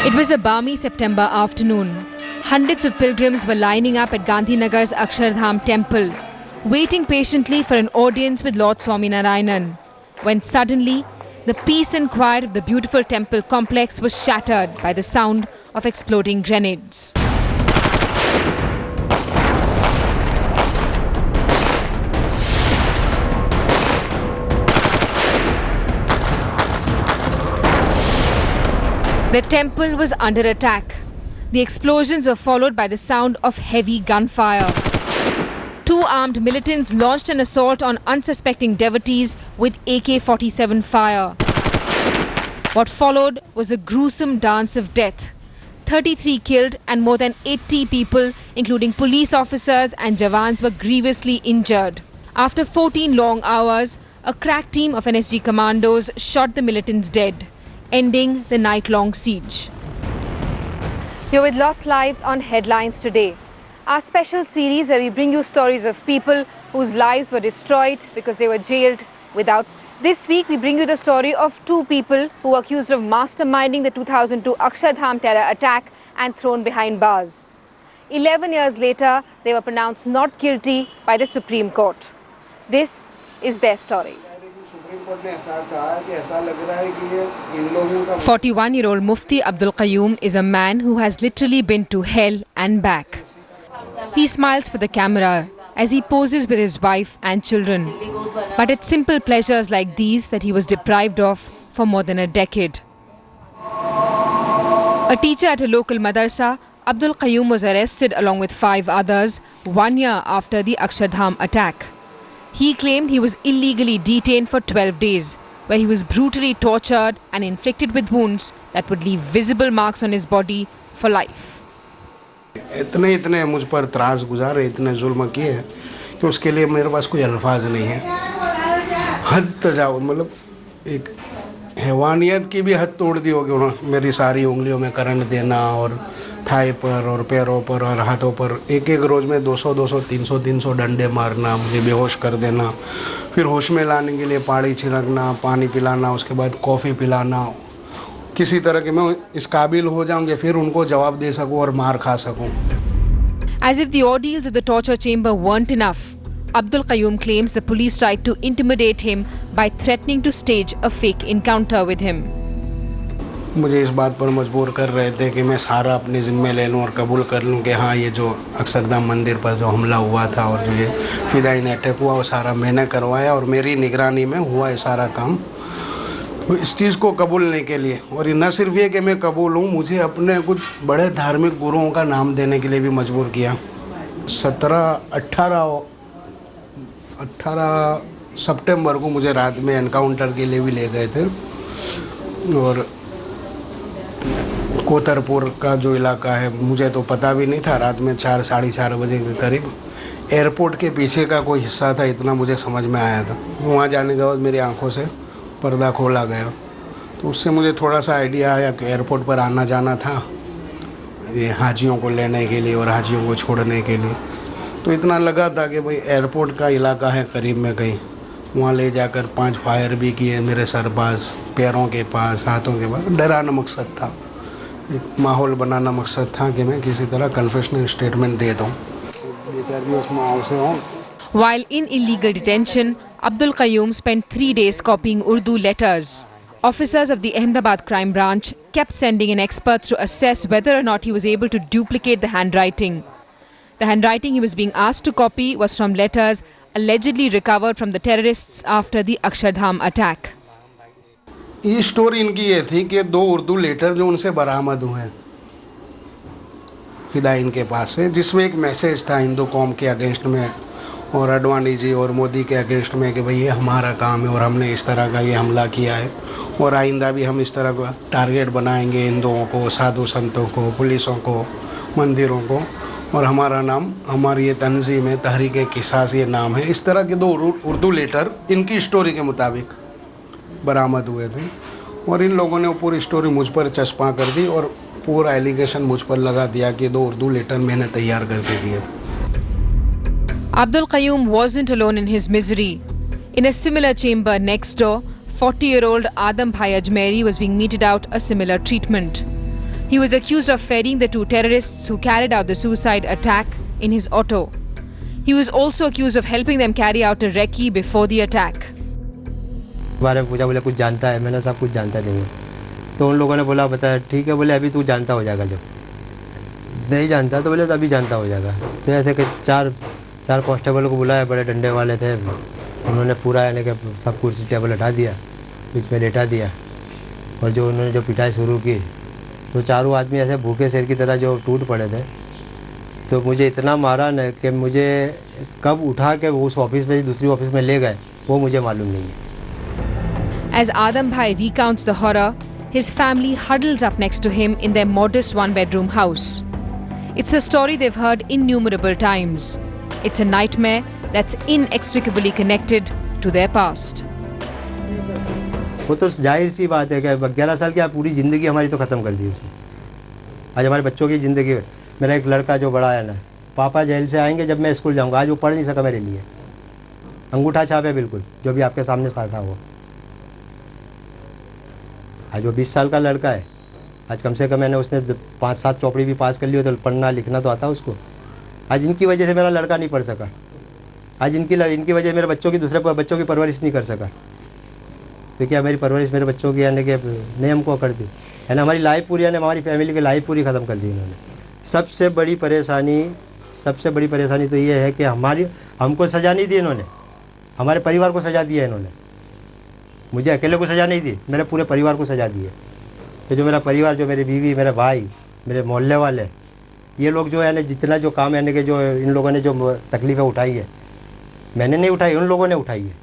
It was a balmy September afternoon. Hundreds of pilgrims were lining up at Gandhinagar's Akshardham temple, waiting patiently for an audience with Lord Swaminarayanan, when suddenly the peace and quiet of the beautiful temple complex was shattered by the sound of exploding grenades. The temple was under attack. The explosions were followed by the sound of heavy gunfire. Two armed militants launched an assault on unsuspecting devotees with AK-47 fire. What followed was a gruesome dance of death. 33 killed and more than 80 people, including police officers and Jawans, were grievously injured. After 14 long hours, a crack team of NSG commandos shot the militants dead, ending the night-long siege. You're with Lost Lives on Headlines today, our special series where we bring you stories of people whose lives were destroyed because they were jailed without. This week we bring you the story of two people who were accused of masterminding the 2002 Akshardham terror attack and thrown behind bars. 11 years later, they were pronounced not guilty by the Supreme Court. This is their story. 41-year-old Mufti Abdul Qayyum is a man who has literally been to hell and back. He smiles for the camera as he poses with his wife and children. But it's simple pleasures like these that he was deprived of for more than a decade. A teacher at a local madrasa, Abdul Qayyum was arrested along with 5 others 1 year after the Akshardham attack. He claimed he was illegally detained for 12 days, where he was brutally tortured and inflicted with wounds that would leave visible marks on his body for life. इतने मुझ पर त्रास गुजारे, इतने जुल्म किए कि उसके लिए मेरे पास कोई अल्फाज नहीं है। हद तजावुज़, मतलब एक हैवानियत की भी हद तोड़ दी होगी उन्होंने। मेरी सारी उंगलियों में करंट देना और थाई पर और पैरों पर और हाथों पर एक रोज़ में 200 300 डंडे मारना, मुझे बेहोश कर देना, फिर होश में लाने के लिए पानी छिड़कना, पानी पिलाना, उसके बाद कॉफ़ी पिलाना, किसी तरह के मैं इस काबिल हो जाऊंगे फिर उनको जवाब दे सकूं और मार खा सकूं। As if the ordeals of the torture chamber weren't enough, Abdul Qayyum claims the police tried to intimidate him by threatening to stage a fake encounter with him. मुझे इस बात पर मजबूर कर रहे थे कि मैं सारा अपने ज़िम्मे ले लूं और कबूल कर लूं कि हाँ, ये जो अक्षरधाम मंदिर पर जो हमला हुआ था और जो ये फिदाइन अटैक हुआ वो सारा मैंने करवाया और मेरी निगरानी में हुआ ये सारा काम। तो इस चीज़ को कबूलने के लिए, और न सिर्फ ये कि मैं कबूल हूँ, मुझे अपने कुछ बड़े धार्मिक गुरुओं का नाम देने के लिए भी मजबूर किया। 18 सितंबर को मुझे रात में एनकाउंटर के लिए भी ले गए थे और कोतरपुर का जो इलाका है, मुझे तो पता भी नहीं था, रात में 4 साढ़े 4 बजे के करीब एयरपोर्ट के पीछे का कोई हिस्सा था, इतना मुझे समझ में आया था। वहाँ जाने के बाद मेरी आंखों से पर्दा खोला गया, तो उससे मुझे थोड़ा सा आइडिया आया कि एयरपोर्ट पर आना जाना था ये हाजियों को लेने के लिए और हाजियों को छोड़ने के लिए। तो इतना लगा था कि भाई एयरपोर्ट का इलाका है करीब में कहीं, वहाँ ले जाकर 5 फायर भी किए मेरे सर पास, पैरों के पास, हाथों के पास। डराना मकसद था, एक माहौल बनाना मकसद था कि मैं किसी तरह कन्फेशनल स्टेटमेंट दे दूँ। While in illegal detention, Abdul Qayyum spent 3 days copying Urdu letters. Officers of the Ahmedabad crime branch kept sending in experts to assess whether or not he was able to duplicate the handwriting. The handwriting he was being asked to copy was from letters allegedly recovered from the terrorists after the Akshardham attack. ये story इनकी ये थी कि 2 Urdu letter जो उनसे बरामद हुए फिदाइन के पास से, जिसमें एक मैसेज था हिंदू कौम के अगेंस्ट में और अडवाणी जी और मोदी के अगेंस्ट में कि भाई ये हमारा काम है और हमने इस तरह का ये हमला किया है और आइंदा भी हम इस तरह का टारगेट बनाएंगे हिंदुओं को, साधु संतों को, पुलिसों को, मंदिरों को, और हमारा नाम, हमारी ये तंजीम है तहरीक-ए-क़िसास ये नाम है। इस तरह के 2 उर्दू लेटर इनकी स्टोरी के मुताबिक बरामद हुए थे और इन लोगों ने वो पूरी स्टोरी मुझ पर चस्पा कर दी और पूरा एलिगेशन मुझ पर लगा दिया कि 2 उर्दू लेटर मैंने तैयार करके दिए। Abdul Qayyum wasn't alone in his misery. In a similar chamber next door, 40-year-old Adam Bhai Ajmeri was being meted out a similar treatment. He was accused of ferrying the two terrorists who carried out the suicide attack in his auto. He was also accused of helping them carry out a recce before the attack. बारे में पूछा, बोले कुछ जानता है? मैंने सब कुछ जानता नहीं है। तो उन लोगों ने बोला बताया ठीक है, बोले अभी तू जानता हो जाएगा। जब नहीं जानता तो बोले तो अभी जानता हो जाएगा। तो ऐसे कि चार कांस्टेबल को बुलाया, बड़े डंडे वाले थे। उन्होंने पूरा यानी कि सब कुर्सी टेबल हटा दिया, बीच में लेटा दिया, और जो उन्होंने जो पिटाई शुरू की तो चारों आदमी ऐसे भूखे शेर की तरह जो टूट पड़े थे। तो मुझे इतना मारा न कि मुझे कब उठा के उस ऑफिस में दूसरी ऑफिस में ले गए वो मुझे मालूम नहीं है। As Adam Bhai recounts the horror, his family huddles up next to him in their modest one-bedroom house. It's a story they've heard innumerable times. It's a nightmare that's inextricably connected to their past. वो तो जाहिर सी बात है कि 11 साल की पूरी ज़िंदगी हमारी तो ख़त्म कर दी उसने। आज हमारे बच्चों की ज़िंदगी, मेरा एक लड़का जो बड़ा है ना, पापा जेल से आएंगे जब मैं स्कूल जाऊंगा, आज वो पढ़ नहीं सका मेरे लिए। अंगूठा छाप है बिल्कुल, जो भी आपके सामने था वो। आज वो 20 साल का लड़का है। आज कम से कम मैंने उसने 5-7 चौपड़ी भी पास कर ली हो तो पढ़ना लिखना तो आता उसको। आज इनकी वजह से मेरा लड़का नहीं पढ़ सका। आज इनकी वजह मेरे बच्चों की दूसरे बच्चों की परवरिश नहीं कर सका। तो क्या मेरी परवरिश मेरे बच्चों की यानी कि नहीं हमको कर दी है ना, हमारी लाइफ पूरी यानी हमारी फैमिली की लाइफ पूरी ख़त्म कर दी इन्होंने। सबसे बड़ी परेशानी तो ये है कि हमको सज़ा नहीं दी इन्होंने, हमारे परिवार को सज़ा दी है इन्होंने। मुझे अकेले को सज़ा नहीं दी, मेरे पूरे परिवार को सज़ा दी है। तो जो मेरा परिवार, जो मेरी बीवी, मेरे भाई, मेरे मोहल्ले वाले, ये लोग जो है ना जितना जो काम यानी कि जो इन लोगों ने जो तकलीफ़ें उठाई है, मैंने नहीं उठाई, उन लोगों ने उठाई है।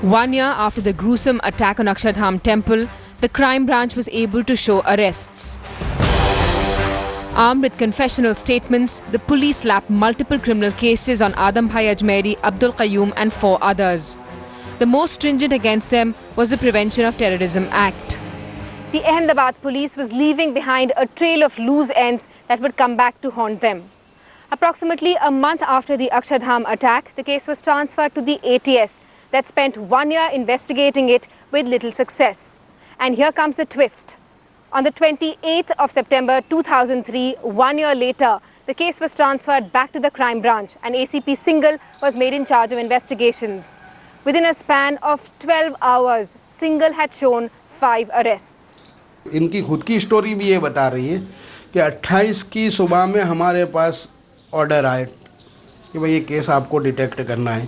One year after the gruesome attack on Akshardham Temple, the crime branch was able to show arrests. Armed with confessional statements, the police slapped multiple criminal cases on Adam Bhai Ajmeri, Abdul Qayyum and 4 others. The most stringent against them was the Prevention of Terrorism Act. The Ahmedabad police was leaving behind a trail of loose ends that would come back to haunt them. Approximately a month after the Akshardham attack, the case was transferred to the ATS that spent 1 year investigating it with little success. And here comes the twist. On the 28th of September 2003, 1 year later, the case was transferred back to the crime branch and ACP Singhal was made in charge of investigations. Within a span of 12 hours, Singhal had shown 5 arrests. इनकी खुद की story भी ये बता रही है कि 28 की सुबह में हमारे पास ऑर्डर आए कि भाई ये केस आपको डिटेक्ट करना है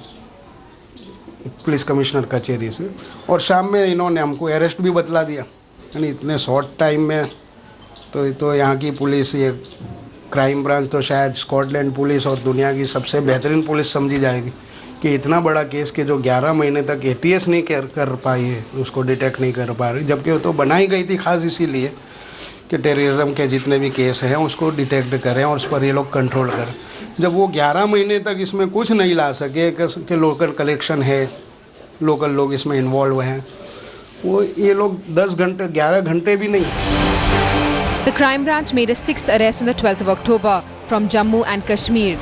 पुलिस कमिश्नर कचहरी से, और शाम में इन्होंने हमको अरेस्ट भी बतला दिया। यानी इतने शॉर्ट टाइम में तो यहाँ की पुलिस, ये क्राइम ब्रांच तो शायद स्कॉटलैंड पुलिस और दुनिया की सबसे बेहतरीन पुलिस समझी जाएगी कि इतना बड़ा केस के जो 11 महीने तक ATS नहीं कर पाई है, उसको डिटेक्ट नहीं कर पा रही, जबकि वो तो बनाई गई थी खास इसीलिए कि टेररिज्म के जितने भी केस हैं उसको डिटेक्ट करें और उस पर ये लोग कंट्रोल करें। जब वो 11 महीने तक इसमें कुछ नहीं ला सके कि लोकल कलेक्शन है, लोकल लोग इसमें इन्वॉल्व हैं, वो ये लोग 10 घंटे 11 घंटे भी नहीं। The crime branch made a 6th arrest on the 12th of October from Jammu and Kashmir.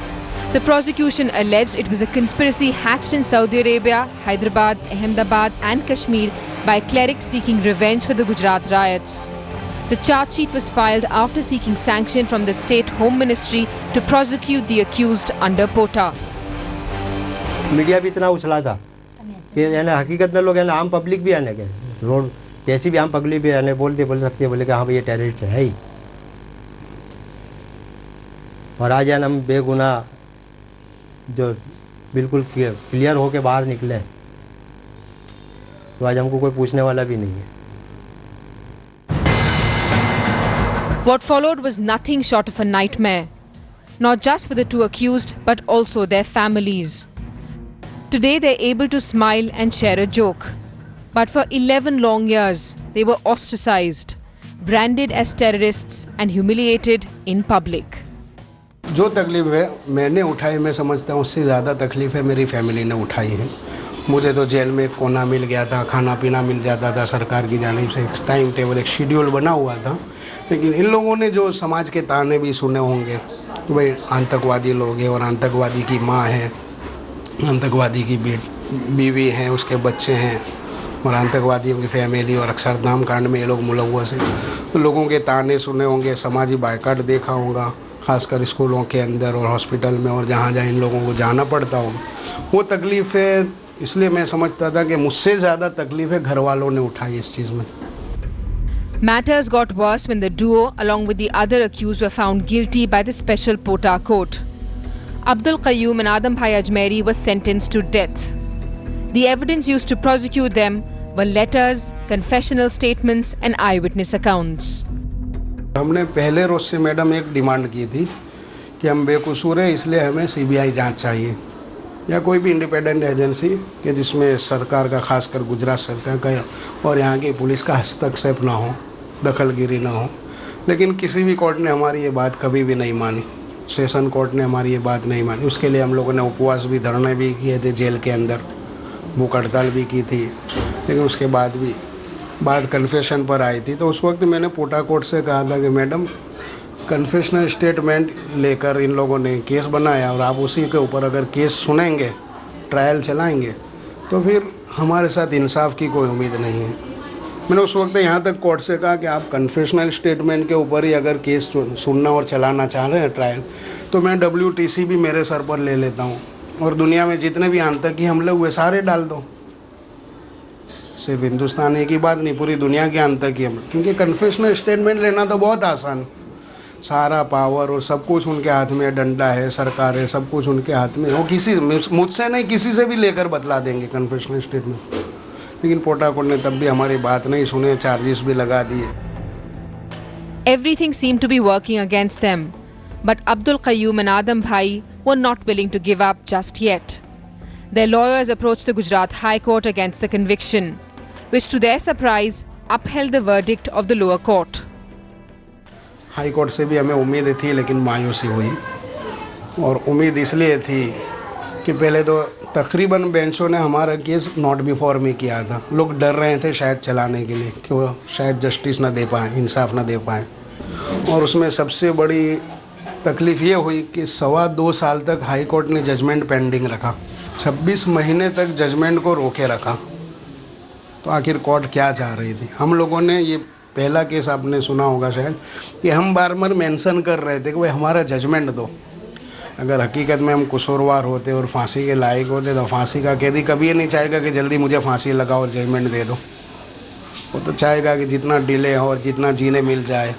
The prosecution alleged it was a conspiracy hatched in Saudi Arabia, Hyderabad, Ahmedabad and Kashmir by clerics seeking revenge for the Gujarat riots. The charge sheet was filed after seeking sanction from the State Home Ministry to prosecute the accused under POTA. Media भी इतना उछला था कि हकीकत में लोग आम public भी आने के रोड जैसी भी आम पब्लिक भी आने बोल सकती है, बोले कि हाँ भाई ये टेररिस्ट है ही। और आज हम बेगुनाह जो बिल्कुल क्लियर होके बाहर निकले तो आज हमको कोई पूछने वाला भी नहीं है। What followed was nothing short of a nightmare, not just for the two accused but also their families. Today they're able to smile and share a joke, but for 11 long years they were ostracized, branded as terrorists and humiliated in public. जो तकलीफ़ है मैंने उठाई, मैं समझता हूँ उससे ज़्यादा तकलीफ़ है मेरी फैमिली ने उठाई है। मुझे तो जेल में एक कोना मिल गया था, खाना पीना मिल जाता था, सरकार की जानिब से एक टाइम टेबल, एक शेड्यूल बना हुआ था। लेकिन इन लोगों ने जो समाज के ताने भी सुने होंगे कि भाई आतंकवादी लोग हैं और आतंकवादी की माँ है, आतंकवादी की बीवी है, उसके बच्चे हैं, और आतंकवादियों की फैमिली और अक्षरधाम कांड में ये लोग मुलव्वस हैं। तो लोगों के ताने सुने होंगे, समाजी बायकाट देखा होगा, खासकर स्कूलों के अंदर और हॉस्पिटल में और जहाँ जहाँ इन लोगों को जाना पड़ता होगा, वो तकलीफ़ें इसलिए मैं समझता था कि मुझसे ज़्यादा तकलीफ़ें घर वालों ने उठाई इस चीज़ में। Matters got worse when the duo, along with the other accused, were found guilty by the special Pota court. Abdul Qayyum and Adam Bhai Ajmeri were sentenced to death. The evidence used to prosecute them were letters, confessional statements and eyewitness accounts. हमने पहले रोज से madam एक demand की थी कि हम बेकसूर हैं, इसलिए हमें सीबीआई जांच चाहिए या कोई भी इंडिपेंडेंट एजेंसी कि जिसमें सरकार का, खासकर गुजरात सरकार का और यहाँ की पुलिस का हस्तक्षेप ना हो, दखलगिरी ना हो। लेकिन किसी भी कोर्ट ने हमारी ये बात कभी भी नहीं मानी। सेशन कोर्ट ने हमारी ये बात नहीं मानी। उसके लिए हम लोगों ने उपवास भी, धरने भी किए थे जेल के अंदर, भूख हड़ताल भी की थी। लेकिन उसके बाद भी बात कन्फेशन पर आई थी। तो उस वक्त मैंने पोटा कोर्ट से कहा था कि मैडम, कन्फेशनल स्टेटमेंट लेकर इन लोगों ने केस बनाया और आप उसी के ऊपर अगर केस सुनेंगे, ट्रायल चलाएंगे, तो फिर हमारे साथ इंसाफ की कोई उम्मीद नहीं है। मैंने उस वक्त यहाँ तक कोर्ट से कहा कि आप कन्फेशनल स्टेटमेंट के ऊपर ही अगर केस सुनना और चलाना चाह रहे हैं ट्रायल, तो मैं WTC भी मेरे सर पर ले लेता हूँ और दुनिया में जितने भी आतंकी हमले हुए सारे डाल दो। सिर्फ हिंदुस्तान एक ही बात नहीं, पूरी दुनिया के आतंकी हमले। क्योंकि कन्फेशनल स्टेटमेंट लेना तो बहुत आसान, सारा पावर और सब कुछ उनके हाथ में, डंडा है, सरकार है, सब कुछ उनके हाथ में। वो किसी मुझसे नहीं, किसी से भी लेकर बतला देंगे कन्फेशनल स्टेटमेंट। लेकिन पोटा कोर्ट ने तब भी हमारी बात नहीं सुने, चार्जेस भी लगा दिए। Everything seemed to be working against them, but Abdul Qayyum and Adam Bhai were not willing to give up just yet. Their lawyers approached the Gujarat High Court against the conviction, which to their surprise upheld the verdict of the lower court. High court से भी हमें उम्मीद थी, लेकिन मायूसी हुई। और उम्मीद इसलिए थी कि पहले तो तकरीबन बेंचों ने हमारा केस नॉट बिफोर में किया था। लोग डर रहे थे शायद चलाने के लिए कि वो शायद जस्टिस ना दे पाएँ, इंसाफ ना दे पाएँ। और उसमें सबसे बड़ी तकलीफ़ ये हुई कि 2.25 साल तक हाई कोर्ट ने जजमेंट पेंडिंग रखा, 26 महीने तक जजमेंट को रोके रखा। तो आखिर कोर्ट क्या चाह रही थी? हम लोगों ने, ये पहला केस आपने सुना होगा शायद, कि हम बार बार मेंशन कर रहे थे कि भाई हमारा जजमेंट दो। अगर हकीकत में हम कसूरवार होते और फांसी के लायक होते तो फांसी का कैदी कभी ये नहीं चाहेगा कि जल्दी मुझे फांसी लगाओ और जजमेंट दे दो। वो तो चाहेगा कि जितना डिले हो और जितना जीने मिल जाए।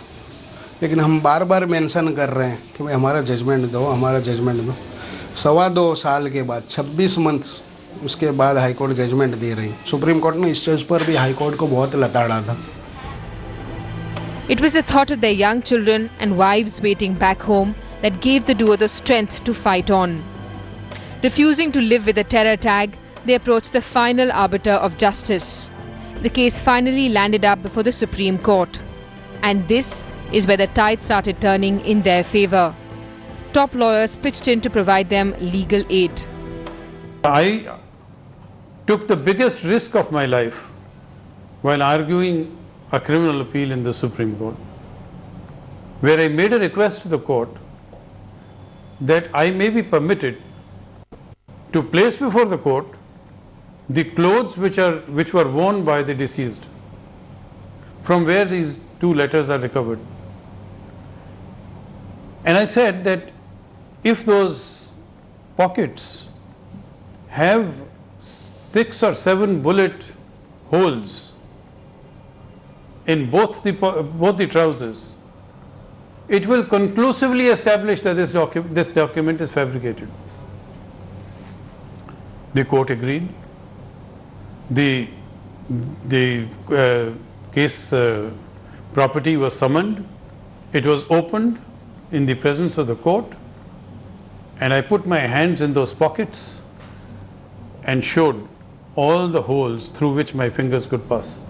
लेकिन हम बार बार मेंशन कर रहे हैं कि भाई हमारा जजमेंट दो, हमारा जजमेंट दो। 2.25 साल के बाद, 26 मंथ उसके बाद हाई कोर्ट जजमेंट दे रही। सुप्रीम कोर्ट ने इस चीज़ पर भी हाई कोर्ट को बहुत लताड़ा था। It was the thought of their young children and wives waiting back home that gave the duo the strength to fight on. Refusing to live with the terror tag, they approached the final arbiter of justice. The case finally landed up before the Supreme Court. And this is where the tide started turning in their favor. Top lawyers pitched in to provide them legal aid. I took the biggest risk of my life while arguing a criminal appeal in the Supreme Court, where I made a request to the court that I may be permitted to place before the court the clothes which were worn by the deceased, from where these 2 letters are recovered. And I said that if those pockets have 6 or 7 bullet holes in both the trousers, it will conclusively establish that this document is fabricated. The court agreed. The case property was summoned. It was opened in the presence of the court, and I put my hands in those pockets and showed all the holes through which my fingers could pass.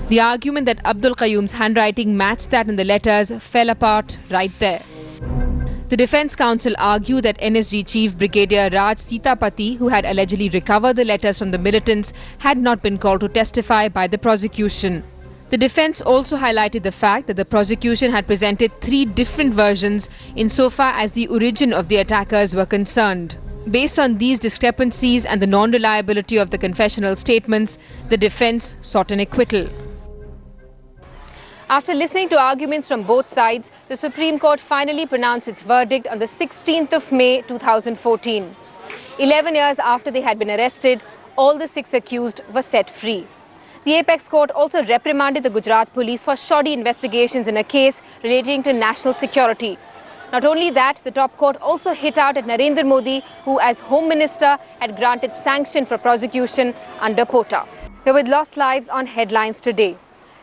The argument that Abdul Qayyum's handwriting matched that in the letters fell apart right there. The defense counsel argued that NSG Chief Brigadier Raj Sitapati, who had allegedly recovered the letters from the militants, had not been called to testify by the prosecution. The defense also highlighted the fact that the prosecution had presented 3 different versions insofar as the origin of the attackers were concerned. Based on these discrepancies and the non-reliability of the confessional statements, the defence sought an acquittal. After listening to arguments from both sides, the Supreme Court finally pronounced its verdict on the 16th of May 2014. 11 years after they had been arrested, all the 6 accused were set free. The Apex Court also reprimanded the Gujarat police for shoddy investigations in a case relating to national security. Not only that, the top court also hit out at Narendra Modi, who as Home Minister had granted sanction for prosecution under POTA. We're with lost lives on headlines today.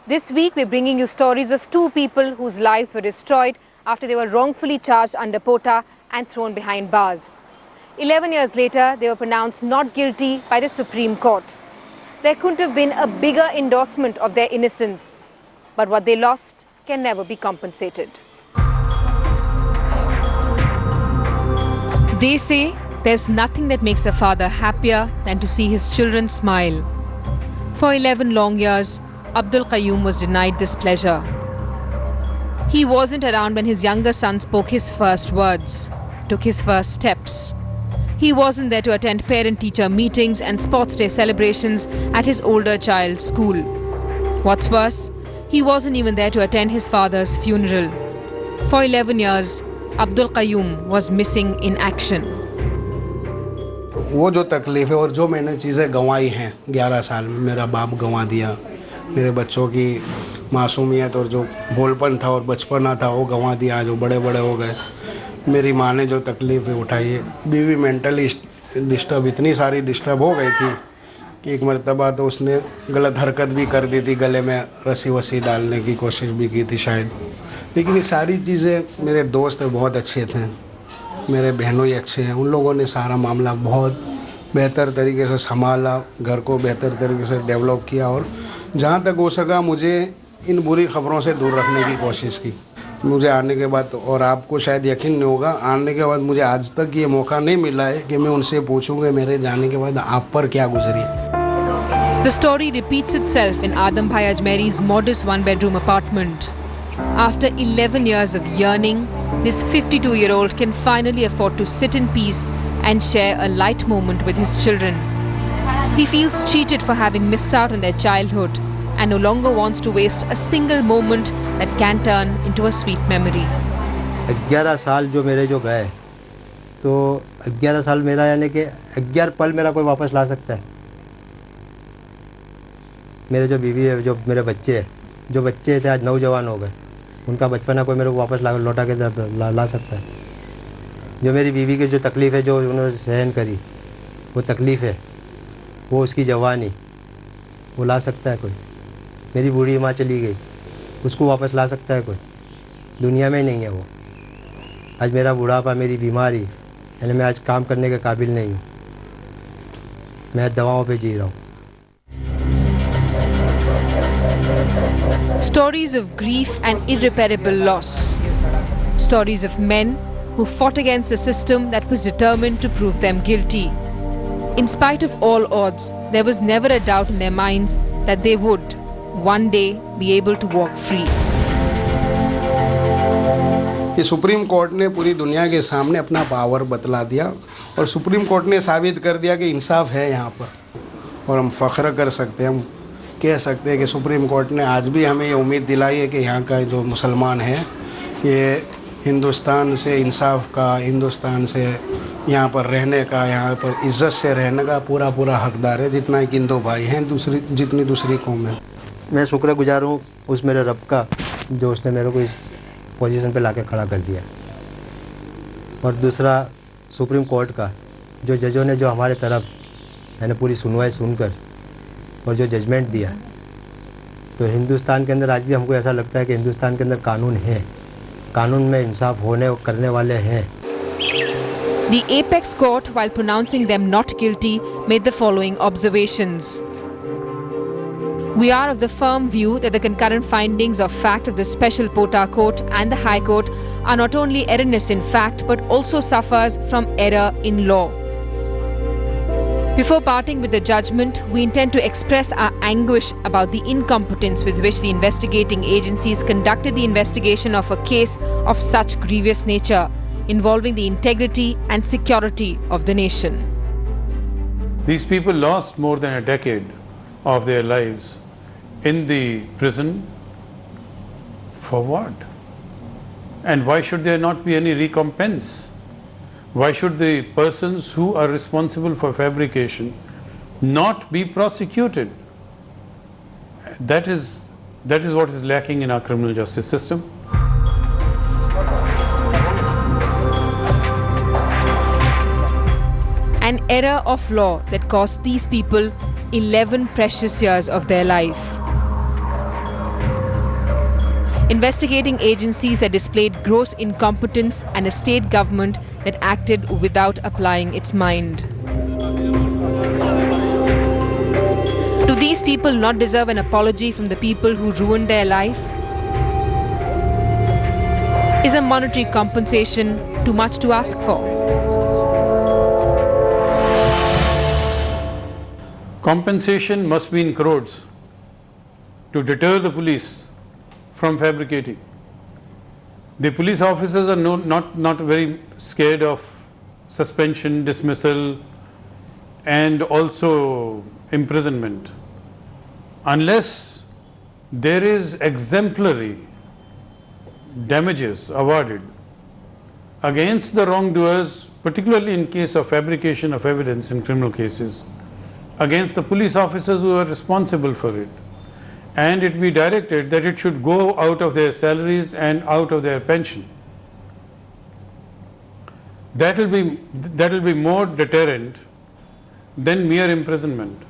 This week we're bringing you stories of 2 people whose lives were destroyed after they were wrongfully charged under POTA and thrown behind bars. 11 years later, they were pronounced not guilty by the Supreme Court. There couldn't have been a bigger endorsement of their innocence. But what they lost can never be compensated. They say there's nothing that makes a father happier than to see his children smile. For 11 long years, Abdul Qayyum was denied this pleasure. He wasn't around when his younger son spoke his first words, took his first steps. He wasn't there to attend parent-teacher meetings and sports day celebrations at his older child's school. What's worse, he wasn't even there to attend his father's funeral. For 11 years, Abdul Qayyum was missing in action. वो जो तकलीफ़ है और जो मैंने चीज़ें गंवाई हैं 11 साल में, मेरा बाप गंवा दिया, मेरे बच्चों की मासूमियत और जो भोलपन था और बचपना था वो गंवा दिया, जो बड़े बड़े हो गए। मेरी माँ ने जो तकलीफ़ें उठाई है, बीवी मेंटली डिस्टर्ब, इतनी सारी डिस्टर्ब हो गई थी कि एक मरतबा तो उसने गलत हरकत भी कर दी थी, गले में रस्सी वस्सी डालने की कोशिश भी की थी शायद। लेकिन ये सारी चीज़ें, मेरे दोस्त बहुत अच्छे थे, मेरे बहनों ही अच्छे हैं, उन लोगों ने सारा मामला बहुत बेहतर तरीके से संभाला, घर को बेहतर तरीके से डेवलप किया और जहाँ तक हो सका मुझे इन बुरी ख़बरों से दूर रखने की कोशिश की। मुझे आने के बाद, और आपको शायद यकीन नहीं होगा, आने के बाद मुझे आज तक ये मौका नहीं मिला है कि मैं उनसे पूछूं कि मेरे जाने के बाद आप पर क्या गुजरी। The story repeats itself in Adam Bhai Ajmeri's modest one-bedroom apartment. After 11 years of yearning, this 52-year-old can finally afford to sit in peace and share a light moment with his children. He feels cheated for having missed out on their childhood and no longer wants to waste a single moment that can turn into a sweet memory. 11 साल जो मेरे जो गए, तो 11 साल मेरा यानी कि 11 पल मेरा कोई वापस ला सकता है। मेरे जो बीवी है, जो मेरे बच्चे हैं, जो बच्चे थे आज नौजवान हो गए, उनका बचपना कोई मेरे को वापस लौटा के ला सकता है। जो मेरी बीवी की जो तकलीफ़ है, जो उन्होंने सहन करी, वो तकलीफ़ है, वो उसकी जवानी, वो ला सकता है कोई। मेरी बूढ़ी माँ चली गई, उसको वापस ला सकता है कोई? दुनिया में ही नहीं है वो। आज मेरा बुढ़ापा, मेरी बीमारी, यानी मैं आज काम करने के काबिल नहीं हूँ, मैं दवाओं पे जी रहा हूँ। Stories of grief and irreparable loss. Stories of men who fought against a system that was determined to prove them guilty. In spite of all odds, there was never a doubt in their minds that they would one day be able to walk free. ये supreme court ने पूरी दुनिया के सामने अपना power बतला दिया और सुप्रीम कोर्ट ने साबित कर दिया कि इंसाफ है यहाँ पर। और हम फ़ख्र कर सकते हैं, हम कह सकते हैं कि सुप्रीम कोर्ट ने आज भी हमें ये उम्मीद दिलाई है कि यहाँ का जो मुसलमान है, ये हिंदुस्तान से इंसाफ का, हिंदुस्तान से यहाँ पर रहने का, यहाँ पर इज़्ज़त से रहने का पूरा हकदार है, जितना एक हिंदू भाई हैं जितनी दूसरी कौम है। मैं शुक्रगुजार हूँ उस मेरे रब का, जो उसने मेरे को इस पोजीशन पे लाके खड़ा कर दिया। और दूसरा सुप्रीम कोर्ट का, जो जजों ने जो हमारे तरफ मैंने पूरी सुनवाई सुनकर और जो जजमेंट दिया, तो हिंदुस्तान के अंदर आज भी हमको ऐसा लगता है कि हिंदुस्तान के अंदर कानून है, कानून में इंसाफ होने करने वाले हैं। The Apex Court, while pronouncing them not guilty, made the following observations. We are of the firm view that the concurrent findings of fact of the Special POTA Court and the High Court are not only erroneous in fact but also suffers from error in law. Before parting with the judgment, we intend to express our anguish about the incompetence with which the investigating agencies conducted the investigation of a case of such grievous nature, involving the integrity and security of the nation. These people lost more than a decade of their lives in the prison. For what? And why should there not be any recompense? Why should the persons who are responsible for fabrication not be prosecuted? That is what is lacking in our criminal justice system. An error of law that cost these people 11 precious years of their life. Investigating agencies that displayed gross incompetence and a state government that acted without applying its mind. Do these people not deserve an apology from the people who ruined their life? Is a monetary compensation too much to ask for? Compensation must be in crores to deter the police from fabricating. The police officers are not very scared of suspension, dismissal, and also imprisonment, unless there is exemplary damages awarded against the wrongdoers, particularly in case of fabrication of evidence in criminal cases, against the police officers who are responsible for it, and it be directed that it should go out of their salaries and out of their pension. That will be more deterrent than mere imprisonment.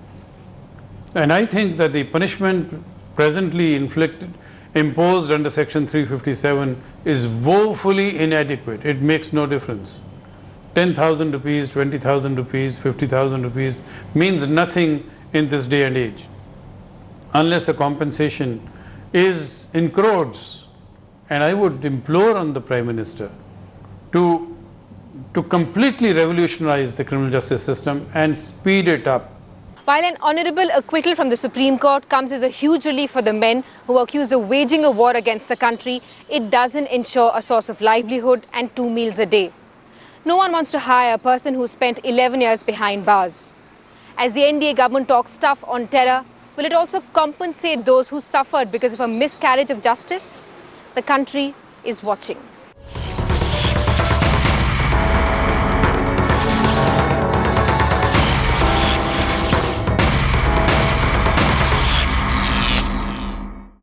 And I think that the punishment presently imposed under Section 357 is woefully inadequate. It makes no difference. 10,000 rupees, 20,000 rupees, 50,000 rupees means nothing in this day and age, unless the compensation is in crores. And I would implore on the Prime Minister to completely revolutionize the criminal justice system and speed it up. While an honourable acquittal from the Supreme Court comes as a huge relief for the men who are accused of waging a war against the country, it doesn't ensure a source of livelihood and 2 meals a day. No one wants to hire a person who spent 11 years behind bars. As the NDA government talks tough on terror, will it also compensate those who suffered because of a miscarriage of justice? The country is watching.